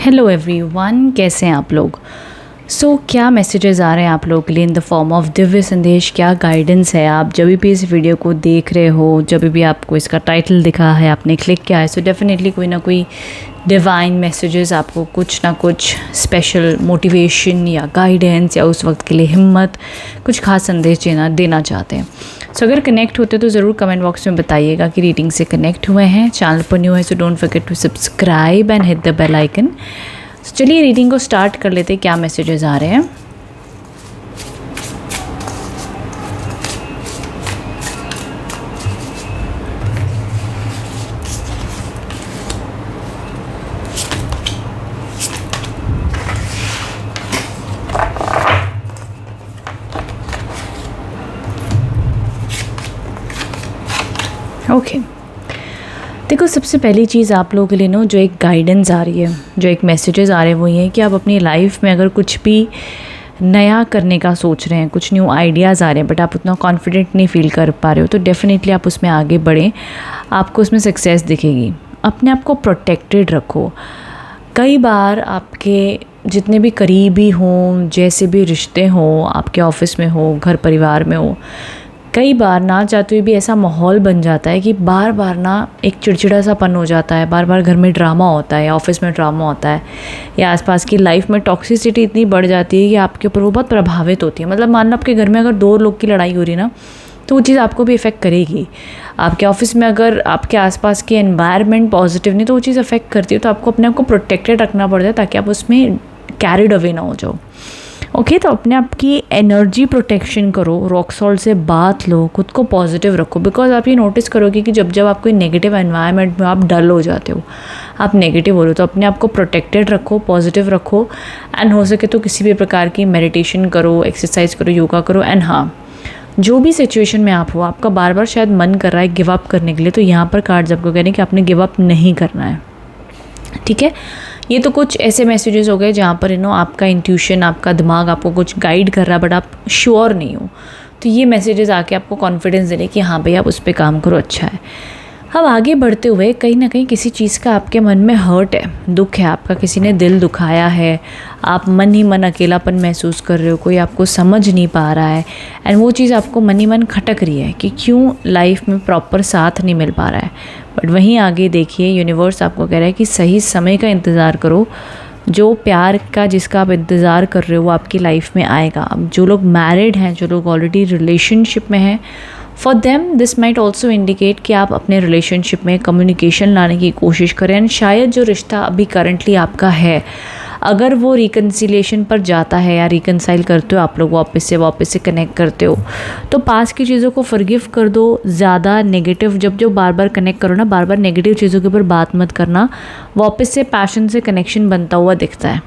Hello everyone, कैसे हैं आप लोग। क्या मैसेजेस आ रहे हैं आप लोगों के लिए in the form of Divya संदेश, क्या गाइडेंस है। आप जब भी इस वीडियो को देख रहे हो, जब भी आपको इसका टाइटल दिखा है, आपने क्लिक किया है, सो डेफिनेटली कोई ना कोई डिवाइन मैसेजेस आपको कुछ ना कुछ स्पेशल मोटिवेशन या गाइडेंस या उस वक्त के लिए हिम्मत, कुछ खास संदेश देना चाहते हैं। अगर कनेक्ट होते तो ज़रूर कमेंट बॉक्स में बताइएगा कि रीडिंग से कनेक्ट हुए हैं। चैनल पर न्यू है so don't forget to subscribe and hit the bell icon. चलिए रीडिंग को स्टार्ट कर लेते हैं, क्या मैसेजेस आ रहे हैं। ओके देखो, सबसे पहली चीज़ आप लोगों के लिए ना जो एक गाइडेंस आ रही है, जो एक मैसेजेस आ रहे हैं वो ये है कि आप अपनी लाइफ में अगर कुछ भी नया करने का सोच रहे हैं, कुछ न्यू आइडियाज़ आ रहे हैं बट आप उतना कॉन्फिडेंट नहीं फील कर पा रहे हो, तो डेफिनेटली आप उसमें आगे बढ़ें, आपको उसमें सक्सेस दिखेगी। अपने आप को प्रोटेक्टेड रखो। कई बार आपके जितने भी करीबी हों, जैसे भी रिश्ते हों, आपके ऑफिस में हो, घर परिवार में हो, कई बार ना चाहते हुए भी ऐसा माहौल बन जाता है कि बार बार ना एक चिड़चिड़ा सा पन हो जाता है, बार बार घर में ड्रामा होता है, ऑफिस में ड्रामा होता है, या आसपास की लाइफ में टॉक्सिसिटी इतनी बढ़ जाती है कि आपके ऊपर वो बहुत प्रभावित होती है। मतलब मान लो आपके घर में अगर 2 लोग की लड़ाई हो रही है ना, तो वो चीज़ आपको भी इफ़ेक्ट करेगी। आपके ऑफिस में अगर आपके आसपास की एनवायरनमेंट पॉजिटिव नहीं, तो वो चीज़ अफेक्ट करती है। तो आपको अपने आप को प्रोटेक्टेड रखना पड़ता है ताकि आप उसमें कैरिड अवे ना हो जाओ। ओके तो अपने आप की एनर्जी प्रोटेक्शन करो, रॉक सॉल्ट से बात लो, खुद को पॉजिटिव रखो। बिकॉज आप ये नोटिस करोगे कि जब जब आप कोई नेगेटिव एनवायरनमेंट में आप डल हो जाते हो, आप नेगेटिव हो रहे हो, तो अपने आप को प्रोटेक्टेड रखो, पॉजिटिव रखो। एंड हो सके तो किसी भी प्रकार की मेडिटेशन करो, एक्सरसाइज करो, योगा करो। एंड हाँ, जो भी सिचुएशन में आप हो, आपका बार बार शायद मन कर रहा है गिव अप करने के लिए, तो यहाँ पर कार्ड्स आपको कह रहे हैं कि आपने गिव अप नहीं करना है। ठीक है, ये तो कुछ ऐसे मैसेजेस हो गए जहाँ पर आपका इंट्यूशन, आपका दिमाग आपको कुछ गाइड कर रहा है बट आप श्योर नहीं हो। तो ये मैसेजेस आके आपको कॉन्फिडेंस दे रहे कि हाँ भाई आप उस पर काम करो, अच्छा है। अब आगे बढ़ते हुए कहीं ना कहीं किसी चीज़ का आपके मन में हर्ट है, दुख है, आपका किसी ने दिल दुखाया है, आप मन ही मन अकेलापन महसूस कर रहे हो, कोई आपको समझ नहीं पा रहा है। एंड वो चीज़ आपको मन ही मन खटक रही है कि क्यों लाइफ में प्रॉपर साथ नहीं मिल पा रहा है। बट वहीं आगे देखिए, यूनिवर्स आपको कह रहा है कि सही समय का इंतज़ार करो। जो प्यार का जिसका आप इंतज़ार कर रहे हो वो आपकी लाइफ में आएगा। अब जो लोग मैरिड हैं, जो लोग ऑलरेडी रिलेशनशिप में हैं, for them this might also indicate कि आप अपने रिलेशनशिप में कम्युनिकेशन लाने की कोशिश करें। एंड शायद जो रिश्ता अभी करंटली आपका है, अगर वो रिकन्सिलेशन पर जाता है या रिकन्साइल करते हो, आप लोग वापस से कनेक्ट करते हो, तो पास की चीज़ों को फॉरगिव कर दो। ज़्यादा नेगेटिव जब बार बार कनेक्ट करो ना, बार बार नेगेटिव चीज़ों के ऊपर बात मत करना। वापस से पैशन से कनेक्शन बनता हुआ दिखता है।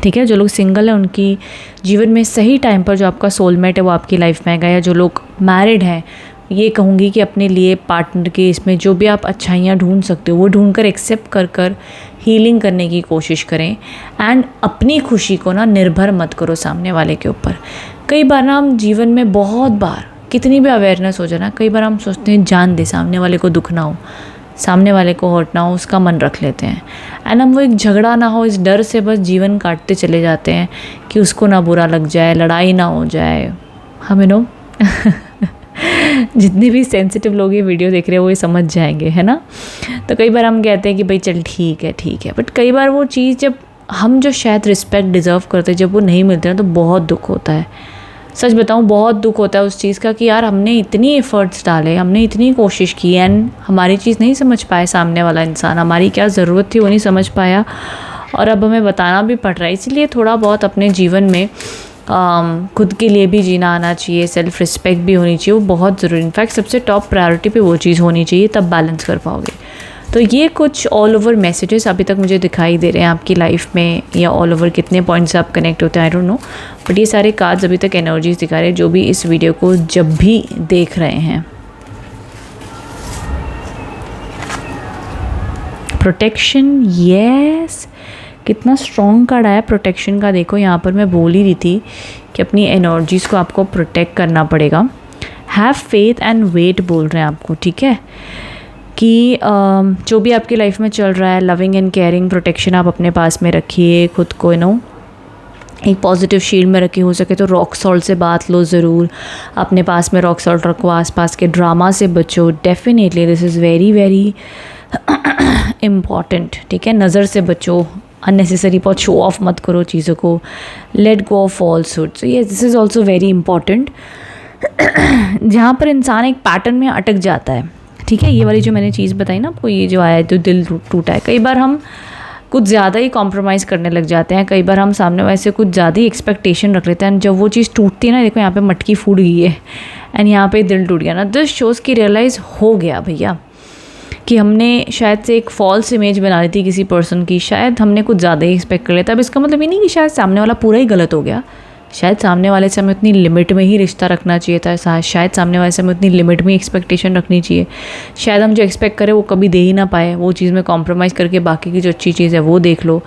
ठीक है, जो लोग सिंगल हैं उनकी जीवन में सही टाइम पर जो आपका सोलमेट है वो आपकी लाइफ में आएगा। या जो लोग मैरिड हैं, ये कहूँगी कि अपने लिए पार्टनर के इसमें जो भी आप अच्छाइयाँ ढूंढ सकते हो वो ढूंढ कर एक्सेप्ट कर हीलिंग करने की कोशिश करें। एंड अपनी खुशी को ना निर्भर मत करो सामने वाले के ऊपर। कई बार ना हम जीवन में बहुत बार, कितनी भी अवेयरनेस हो जाए ना, कई बार हम सोचते हैं जान दे, सामने वाले को दुख ना हो, सामने वाले को हर्ट ना हो, उसका मन रख लेते हैं। एंड हम वो एक झगड़ा ना हो, इस डर से बस जीवन काटते चले जाते हैं कि उसको ना बुरा लग जाए, लड़ाई ना हो जाए। हमें जितने भी सेंसिटिव लोग ये वीडियो देख रहे हैं वो ये समझ जाएंगे, है ना। तो कई बार हम कहते हैं कि भाई चल ठीक है, बट कई बार वो चीज़ जब हम जो शायद रिस्पेक्ट डिज़र्व करते हैं, जब वो नहीं मिलते ना, तो बहुत दुख होता है। सच बताऊँ, बहुत दुख होता है उस चीज़ का कि यार हमने इतनी एफर्ट्स डाले, हमने इतनी कोशिश की एंड हमारी चीज़ नहीं समझ पाए सामने वाला इंसान, हमारी क्या ज़रूरत थी वो नहीं समझ पाया और अब हमें बताना भी पड़ रहा है। इसीलिए थोड़ा बहुत अपने जीवन में खुद के लिए भी जीना आना चाहिए, सेल्फ रिस्पेक्ट भी होनी चाहिए, वो बहुत ज़रूरी। इनफैक्ट सबसे टॉप प्रायोरिटी पे वो चीज़ होनी चाहिए, तब बैलेंस कर पाओगे। तो ये कुछ ऑल ओवर मैसेजेस अभी तक मुझे दिखाई दे रहे हैं आपकी लाइफ में, या ऑल ओवर कितने पॉइंट्स आप कनेक्ट होते हैं आई डोंट नो, बट ये सारे कार्ड्स अभी तक एनर्जीज दिखा रहे हैं जो भी इस वीडियो को जब भी देख रहे हैं। प्रोटेक्शन, यस, कितना स्ट्रॉन्ग कार्ड आया प्रोटेक्शन का। देखो यहाँ पर मैं बोल ही रही थी कि अपनी एनर्जीज़ को आपको प्रोटेक्ट करना पड़ेगा। हैव फेथ एंड वेट बोल रहे हैं आपको, ठीक है। कि जो भी आपकी लाइफ में चल रहा है, लविंग एंड केयरिंग प्रोटेक्शन आप अपने पास में रखिए, खुद को एक पॉजिटिव शील्ड में रखिए। हो सके तो रॉक सॉल्ट से बात लो ज़रूर, अपने पास में रॉक सॉल्ट रखो, आसपास के ड्रामा से बचो। Definitely this is very very important, ठीक है। नज़र से बचो, अननेसेसरी बहुत शो ऑफ मत करो चीज़ों को, लेट गो ऑफ फॉल्सहुड। सो ये this is also very important, जहाँ पर इंसान एक पैटर्न में अटक जाता है, ठीक है। ये वाली जो मैंने चीज़ बताई ना आपको, ये जो आया जो दिल टूटा है, कई बार हम कुछ ज़्यादा ही कॉम्प्रोमाइज़ करने लग जाते हैं, कई बार हम सामने वाले से कुछ ज़्यादा ही एक्सपेक्टेशन रख लेते हैं। जब वो चीज़ टूटती है ना, देखो यहाँ पे मटकी फूट गई है एंड यहाँ पे दिल टूट गया ना, दिस शोज़ की रियलाइज़ हो गया भैया कि हमने शायद से एक फॉल्स इमेज बना ली थी किसी पर्सन की, शायद हमने कुछ ज़्यादा ही एक्सपेक्ट कर लिया था। अब इसका मतलब ये नहीं कि शायद सामने वाला पूरा ही गलत हो गया, शायद सामने वाले से हमें उतनी लिमिट में ही रिश्ता रखना चाहिए था, शायद सामने वाले से हमें उतनी लिमिट में एक्सपेक्टेशन रखनी चाहिए, शायद हम जो एक्सपेक्ट करें वो कभी दे ही ना पाए, वो चीज़ में कॉम्प्रोमाइज़ करके बाकी की जो अच्छी चीज़ है वो देख लो।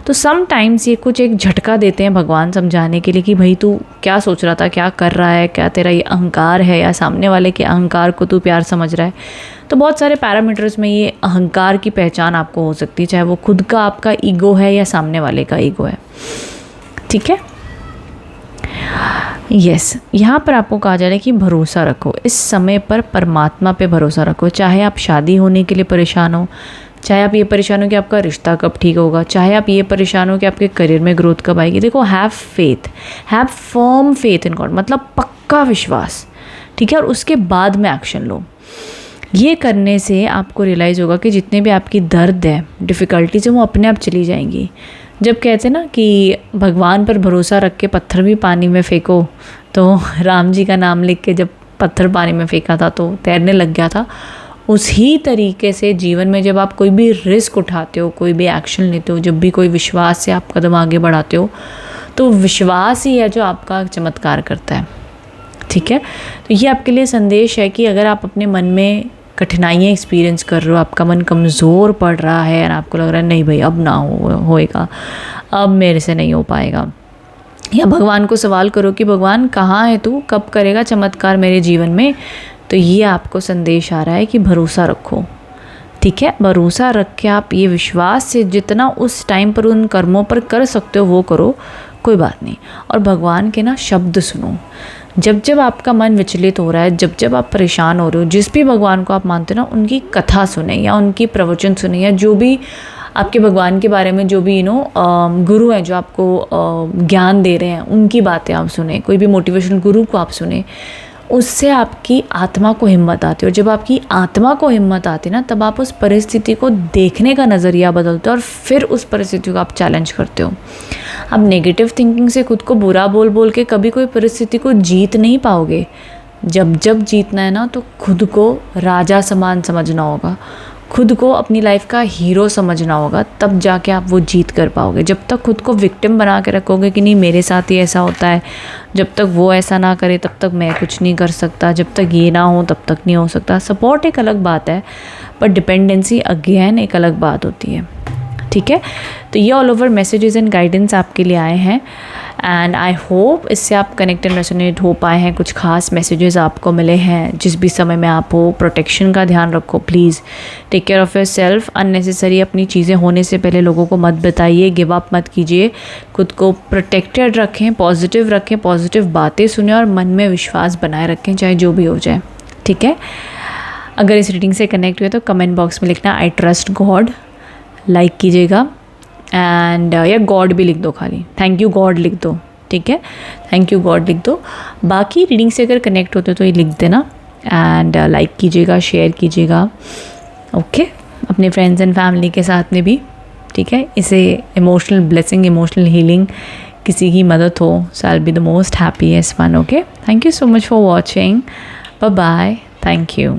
तो सम टाइम्स ये कुछ एक झटका देते हैं भगवान समझाने के लिए कि भाई तू क्या सोच रहा था, क्या कर रहा है, क्या तेरा ये अहंकार है या सामने वाले के अहंकार को तू प्यार समझ रहा है। तो बहुत सारे पैरामीटर्स में ये अहंकार की पहचान आपको हो सकती है, चाहे वो खुद का आपका ईगो है या सामने वाले का ईगो है, ठीक है। यस, यहाँ पर आपको कहा जा रहा है कि भरोसा रखो, इस समय पर परमात्मा पे भरोसा रखो। चाहे आप शादी होने के लिए परेशान हो, चाहे आप ये परेशान हो कि आपका रिश्ता कब ठीक होगा, चाहे आप ये परेशान हो कि आपके करियर में ग्रोथ कब आएगी, देखो have faith, have firm faith in God, मतलब पक्का विश्वास, ठीक है। और उसके बाद में एक्शन लो। ये करने से आपको रियलाइज़ होगा कि जितने भी आपकी दर्द है, डिफ़िकल्टीज है, वो अपने आप चली जाएंगी। जब कहते हैं ना कि भगवान पर भरोसा रख के पत्थर भी पानी में फेंको, तो राम जी का नाम लिख के जब पत्थर पानी में फेंका था तो तैरने लग गया था। उसी तरीके से जीवन में जब आप कोई भी रिस्क उठाते हो, कोई भी एक्शन लेते हो, जब भी कोई विश्वास से आप कदम आगे बढ़ाते हो, तो विश्वास ही है जो आपका चमत्कार करता है, ठीक है। तो ये आपके लिए संदेश है कि अगर आप अपने मन में कठिनाइयाँ एक्सपीरियंस कर रहे हो, आपका मन कमज़ोर पड़ रहा है और आपको लग रहा है नहीं भाई अब ना होएगा, अब मेरे से नहीं हो पाएगा, या भगवान को सवाल करो कि भगवान कहाँ है तू, कब करेगा चमत्कार मेरे जीवन में, तो ये आपको संदेश आ रहा है कि भरोसा रखो, ठीक है। भरोसा रख के आप ये विश्वास से जितना उस टाइम पर उन कर्मों पर कर सकते हो वो करो, कोई बात नहीं। और भगवान के ना शब्द सुनो, जब जब आपका मन विचलित हो रहा है, जब जब आप परेशान हो रहे हो, जिस भी भगवान को आप मानते हो ना, उनकी कथा सुने या उनकी प्रवचन सुने, या जो भी आपके भगवान के बारे में जो भी गुरु हैं जो आपको ज्ञान दे रहे हैं, उनकी बातें आप सुने, कोई भी मोटिवेशनल गुरु को आप सुने, उससे आपकी आत्मा को हिम्मत आती है। और जब आपकी आत्मा को हिम्मत आती है ना, तब आप उस परिस्थिति को देखने का नज़रिया बदलते हो और फिर उस परिस्थिति को आप चैलेंज करते हो। आप नेगेटिव थिंकिंग से खुद को बुरा बोल बोल के कभी कोई परिस्थिति को जीत नहीं पाओगे। जब जब जीतना है ना, तो खुद को राजा समान समझना होगा, खुद को अपनी लाइफ का हीरो समझना होगा, तब जाके आप वो जीत कर पाओगे। जब तक खुद को विक्टिम बना के रखोगे कि नहीं मेरे साथ ही ऐसा होता है, जब तक वो ऐसा ना करे तब तक मैं कुछ नहीं कर सकता, जब तक ये ना हो तब तक नहीं हो सकता। सपोर्ट एक अलग बात है, पर डिपेंडेंसी अगेन एक अलग बात होती है, ठीक है। तो ये all over messages and guidance आपके लिए आए हैं, एंड आई होप इससे आप कनेक्ट एंड रेजोनेट हो पाए हैं, कुछ खास मैसेजेस आपको मिले हैं। जिस भी समय में आप हो, प्रोटेक्शन का ध्यान रखो, please take care of yourself. Unnecessary अपनी चीज़ें होने से पहले लोगों को मत बताइए, गिव अप मत कीजिए, खुद को प्रोटेक्टेड रखें, पॉजिटिव बातें सुने और मन में विश्वास बनाए रखें, चाहे जो भी हो जाए, ठीक है। अगर इस रीडिंग से कनेक्ट हुए तो कमेंट बॉक्स में लिखना आई ट्रस्ट गॉड, लाइक कीजिएगा, एंड या गॉड भी लिख दो, खाली थैंक यू गॉड लिख दो, ठीक है, थैंक यू गॉड लिख दो। बाकी रीडिंग से अगर कनेक्ट होते तो ये लिख देना, एंड लाइक कीजिएगा, शेयर कीजिएगा, ओके, अपने फ्रेंड्स एंड फैमिली के साथ में भी, ठीक है। इसे इमोशनल ब्लेसिंग, इमोशनल हीलिंग किसी की मदद हो, so I will be the most happiest one, okay. Thank you so much for watching, bye bye, thank you.